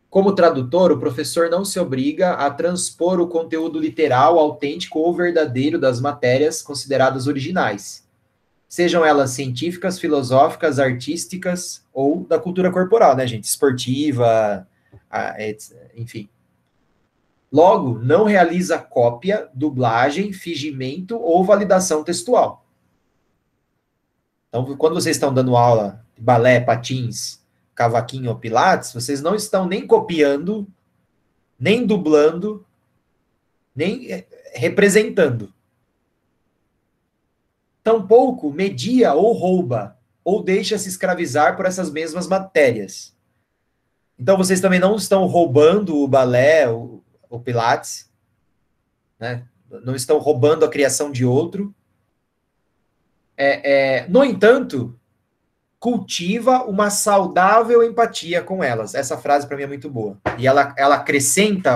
Como tradutor, o professor não se obriga a transpor o conteúdo literal, autêntico ou verdadeiro das matérias consideradas originais, sejam elas científicas, filosóficas, artísticas ou da cultura corporal, né, gente? Esportiva, enfim. Logo, não realiza cópia, dublagem, fingimento ou validação textual. Então, quando vocês estão dando aula de balé, patins, cavaquinho ou pilates, vocês não estão nem copiando, nem dublando, nem representando. Tampouco media ou rouba, ou deixa se escravizar por essas mesmas matérias. Então, vocês também não estão roubando o balé, o pilates, né? Não estão roubando a criação de outro. No entanto, cultiva uma saudável empatia com elas. Essa frase, para mim, é muito boa. E ela acrescenta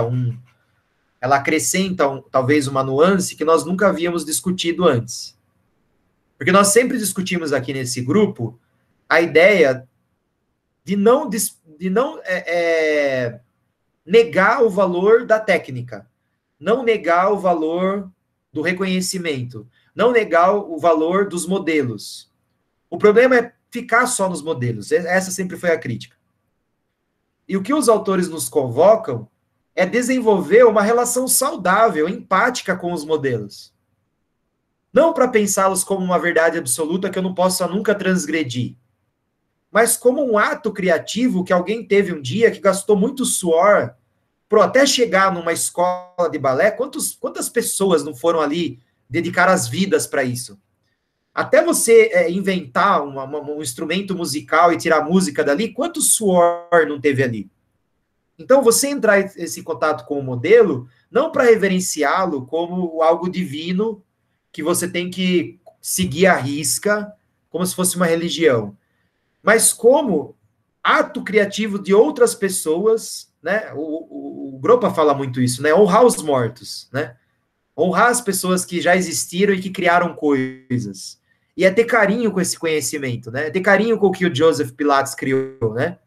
talvez uma nuance que nós nunca havíamos discutido antes. Porque nós sempre discutimos aqui nesse grupo a ideia de não negar o valor da técnica, não negar o valor do reconhecimento, não negar o valor dos modelos. O problema é ficar só nos modelos. Essa sempre foi a crítica. E o que os autores nos convocam é desenvolver uma relação saudável, empática com os modelos. Não para pensá-los como uma verdade absoluta que eu não possa nunca transgredir, mas como um ato criativo que alguém teve um dia que gastou muito suor para até chegar numa escola de balé. Quantas pessoas não foram ali dedicar as vidas para isso? Até você inventar um instrumento musical e tirar música dali, quanto suor não teve ali? Então, você entrar esse contato com o modelo, não para reverenciá-lo como algo divino que você tem que seguir à risca, como se fosse uma religião, mas como ato criativo de outras pessoas, né? O Groppa fala muito isso, né? Honrar os mortos, né? Honrar as pessoas que já existiram e que criaram coisas. E é ter carinho com esse conhecimento, né? É ter carinho com o que o Joseph Pilates criou, né?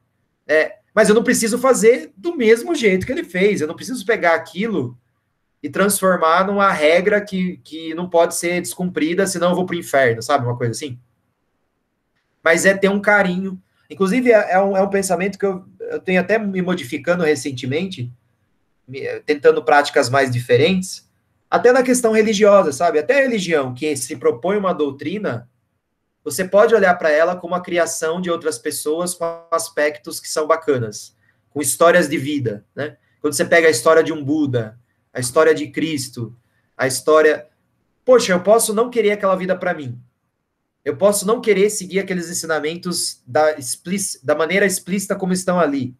Mas eu não preciso fazer do mesmo jeito que ele fez. Eu não preciso pegar aquilo e transformar numa regra que não pode ser descumprida, senão eu vou para o inferno, sabe? Uma coisa assim. Mas é ter um carinho. Inclusive, é um pensamento que eu tenho até me modificando recentemente, tentando práticas mais diferentes, até na questão religiosa, sabe? Até a religião que se propõe uma doutrina, você pode olhar para ela como a criação de outras pessoas com aspectos que são bacanas, com histórias de vida, né? Quando você pega a história de um Buda, a história de Cristo, a história... Poxa, eu posso não querer aquela vida para mim. Eu posso não querer seguir aqueles ensinamentos da maneira explícita como estão ali.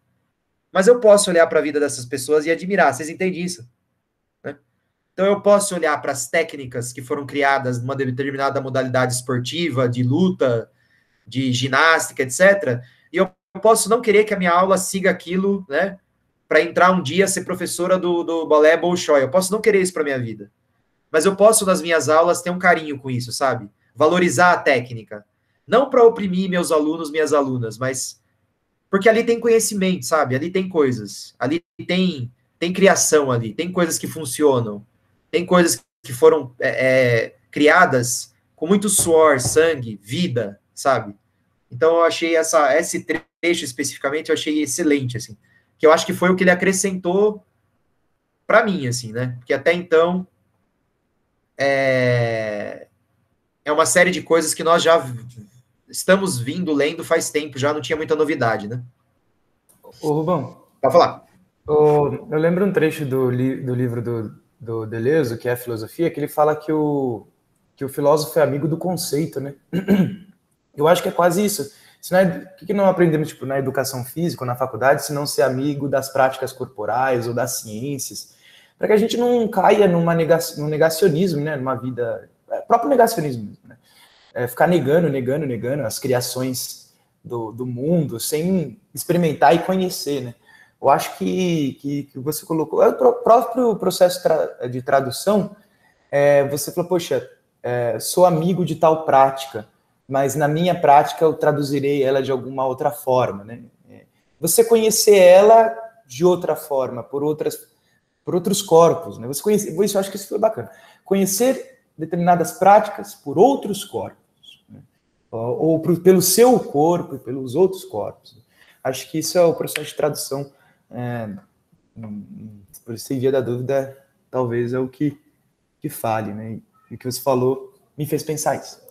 Mas eu posso olhar para a vida dessas pessoas e admirar. Vocês entendem isso? Né? Então, eu posso olhar para as técnicas que foram criadas numa determinada modalidade esportiva, de luta, de ginástica, etc. E eu posso não querer que a minha aula siga aquilo, né? Para entrar um dia ser professora do balé Bolshoi. Eu posso não querer isso para minha vida. Mas eu posso, nas minhas aulas, ter um carinho com isso, sabe? Valorizar a técnica. Não para oprimir meus alunos, minhas alunas, mas porque ali tem conhecimento, sabe? Ali tem coisas. Ali tem criação ali. Tem coisas que funcionam. Tem coisas que foram criadas com muito suor, sangue, vida, sabe? Então, eu achei esse trecho especificamente, eu achei excelente, assim. Que eu acho que foi o que ele acrescentou para mim, assim, né? Porque até então é uma série de coisas que nós já estamos lendo faz tempo, já não tinha muita novidade, né? Ô, Rubão. Pode falar. Eu lembro um trecho do livro do Deleuze, que é a filosofia, que ele fala que o filósofo é amigo do conceito, né? Eu acho que é quase isso. O que não aprendemos tipo, na educação física, na faculdade, se não ser amigo das práticas corporais ou das ciências, para que a gente não caia num negacionismo, né? Numa vida... próprio negacionismo, né? Ficar negando as criações do mundo, sem experimentar e conhecer, né? Eu acho que você colocou... O próprio processo de tradução, você falou, poxa, sou amigo de tal prática, mas na minha prática eu traduzirei ela de alguma outra forma, né? Você conhecer ela de outra forma, por outros corpos, né? Você conhecer, isso, eu acho que isso foi bacana. Conhecer determinadas práticas por outros corpos, né? ou pelo seu corpo e pelos outros corpos. Acho que isso é o processo de tradução. Por isso, sem via da dúvida, talvez é o que fale, né? E o que você falou me fez pensar isso.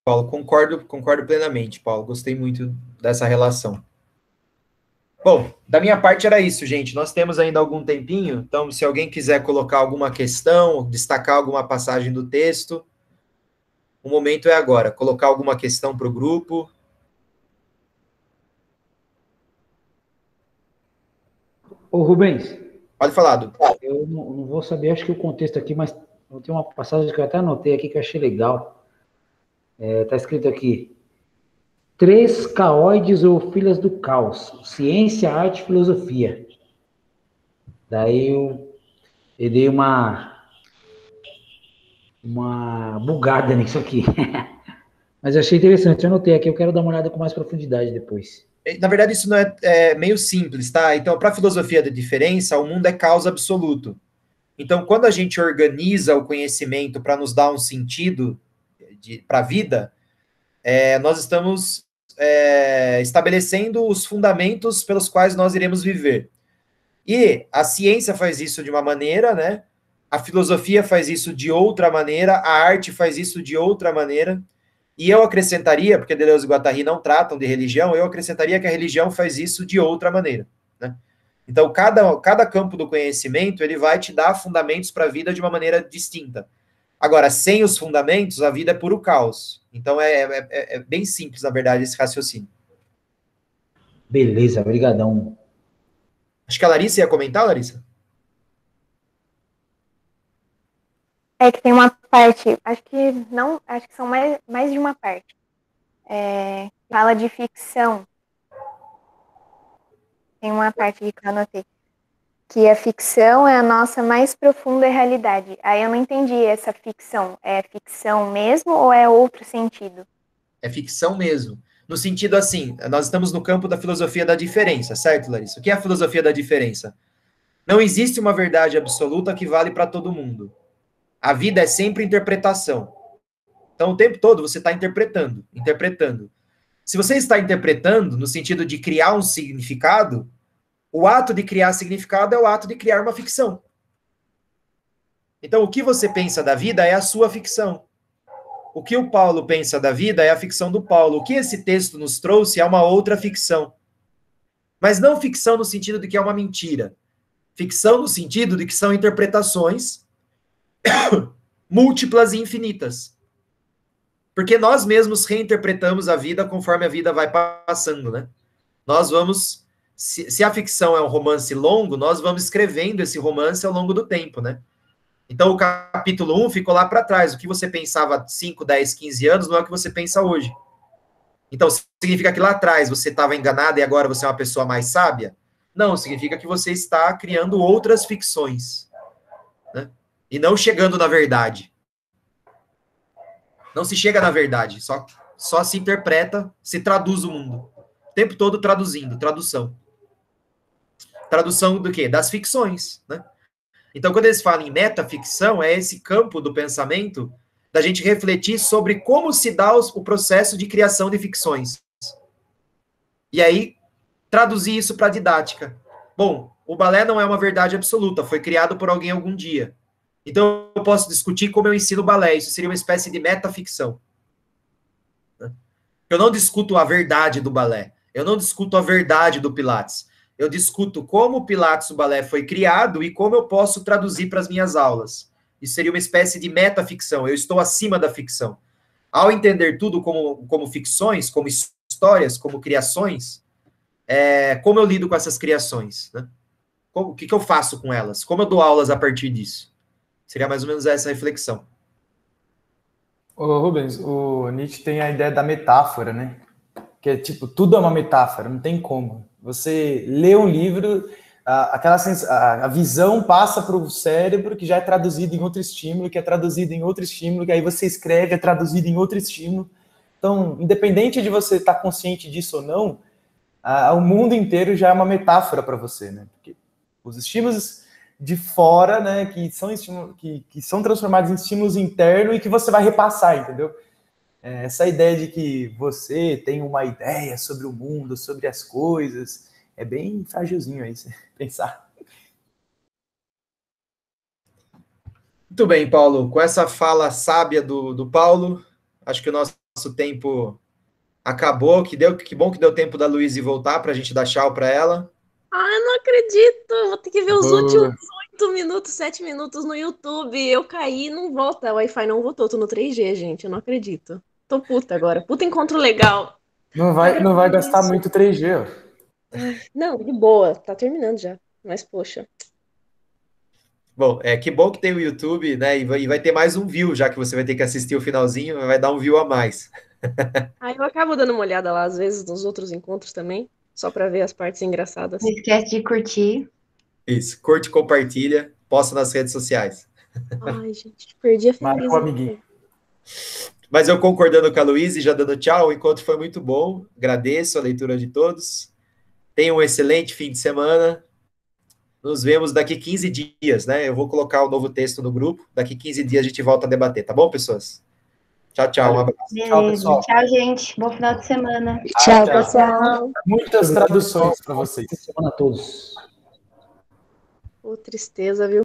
Paulo, concordo plenamente, Paulo. Gostei muito dessa relação. Bom, da minha parte era isso, gente. Nós temos ainda algum tempinho, então se alguém quiser colocar alguma questão, destacar alguma passagem do texto, o momento é agora. Colocar alguma questão para o grupo. Ô, Rubens. Pode falar, Du. Eu não vou saber, acho que o contexto aqui, mas eu tenho uma passagem que eu até anotei aqui que eu achei legal. Está escrito aqui: três caóides ou filhas do caos, ciência, arte e filosofia. Daí eu dei uma bugada nisso aqui. Mas eu achei interessante, eu anotei aqui, eu quero dar uma olhada com mais profundidade depois. Na verdade, isso não é meio simples, tá? Então, para a filosofia da diferença, o mundo é caos absoluto. Então, quando a gente organiza o conhecimento para nos dar um sentido para a vida, nós estamos estabelecendo os fundamentos pelos quais nós iremos viver. E a ciência faz isso de uma maneira, né? A filosofia faz isso de outra maneira, a arte faz isso de outra maneira. E eu acrescentaria, porque Deleuze e Guattari não tratam de religião, eu acrescentaria que a religião faz isso de outra maneira, né? Então, cada campo do conhecimento, ele vai te dar fundamentos para a vida de uma maneira distinta. Agora, sem os fundamentos, a vida é puro caos. Então, é bem simples, na verdade, esse raciocínio. Beleza, brigadão. Acho que a Larissa ia comentar, Larissa? É que tem uma parte, acho que são mais de uma parte. Fala de ficção. Tem uma parte aqui que eu anotei. Que a ficção é a nossa mais profunda realidade. Aí eu não entendi essa ficção. É ficção mesmo ou é outro sentido? É ficção mesmo. No sentido assim, nós estamos no campo da filosofia da diferença, certo, Larissa? O que é a filosofia da diferença? Não existe uma verdade absoluta que vale para todo mundo. A vida é sempre interpretação. Então, o tempo todo você está interpretando. Se você está interpretando, no sentido de criar um significado, o ato de criar significado é o ato de criar uma ficção. Então, o que você pensa da vida é a sua ficção. O que o Paulo pensa da vida é a ficção do Paulo. O que esse texto nos trouxe é uma outra ficção. Mas não ficção no sentido de que é uma mentira. Ficção no sentido de que são interpretações múltiplas e infinitas. Porque nós mesmos reinterpretamos a vida conforme a vida vai passando, né? Nós vamos... Se a ficção é um romance longo, nós vamos escrevendo esse romance ao longo do tempo, né? Então, o capítulo 1 ficou lá para trás. O que você pensava 5, 10, 15 anos não é o que você pensa hoje. Então, significa que lá atrás você estava enganado e agora você é uma pessoa mais sábia? Não, significa que você está criando outras ficções, né? E não chegando na verdade. Não se chega na verdade, só se interpreta, se traduz o mundo. O tempo todo traduzindo, tradução. Tradução do quê? Das ficções, né? Então, quando eles falam em metaficção, é esse campo do pensamento da gente refletir sobre como se dá o processo de criação de ficções. E aí, traduzir isso para a didática. Bom, o balé não é uma verdade absoluta, foi criado por alguém algum dia. Então, eu posso discutir como eu ensino balé, isso seria uma espécie de metaficção. Eu não discuto a verdade do balé, eu não discuto a verdade do Pilates. Eu discuto como o Pilates, o balé, foi criado e como eu posso traduzir para as minhas aulas. Isso seria uma espécie de metaficção, eu estou acima da ficção. Ao entender tudo como ficções, como histórias, como criações, como eu lido com essas criações, né? O que eu faço com elas? Como eu dou aulas a partir disso? Seria mais ou menos essa reflexão. Ô, Rubens, o Nietzsche tem a ideia da metáfora, né? Que é tipo, tudo é uma metáfora, não tem como. Você lê um livro, a visão passa para o cérebro, que já é traduzido em outro estímulo, que é traduzido em outro estímulo, que aí você escreve, é traduzido em outro estímulo. Então, independente de você estar consciente disso ou não, o mundo inteiro já é uma metáfora para você, né? Porque os estímulos de fora, né, que são transformados em estímulos internos e que você vai repassar, entendeu? Essa ideia de que você tem uma ideia sobre o mundo, sobre as coisas, é bem frágilzinho aí, você pensar. Muito bem, Paulo. Com essa fala sábia do Paulo, acho que o nosso tempo acabou. Que bom que deu tempo da Luísa voltar para a gente dar tchau para ela. Ah, eu não acredito! Vou ter que ver os últimos 8 minutos, 7 minutos no YouTube. Eu caí e não volta. O Wi-Fi não voltou. Tô no 3G, gente. Eu não acredito. Tô puta agora. Puta encontro legal. Não vai gastar muito 3G, ó. Ai, não, de boa. Tá terminando já. Mas, poxa. Bom, que bom que tem o YouTube, né? E vai ter mais um view, já que você vai ter que assistir o finalzinho, vai dar um view a mais. Aí eu acabo dando uma olhada lá, às vezes, nos outros encontros também. Só pra ver as partes engraçadas. Não esquece de curtir. Isso, curte, compartilha, posta nas redes sociais. Ai, gente, perdi a Marca o amiguinho. Mas eu concordando com a Luísa e já dando tchau, o encontro foi muito bom. Agradeço a leitura de todos. Tenham um excelente fim de semana. Nos vemos daqui 15 dias, né? Eu vou colocar o novo texto no grupo. Daqui 15 dias a gente volta a debater, tá bom, pessoas? Tchau, tchau. Um abraço. Beleza. Tchau, pessoal. Tchau, gente. Bom final de semana. Tchau, pessoal. Muitas traduções para vocês. Boa semana a todos. Ô, tristeza, viu?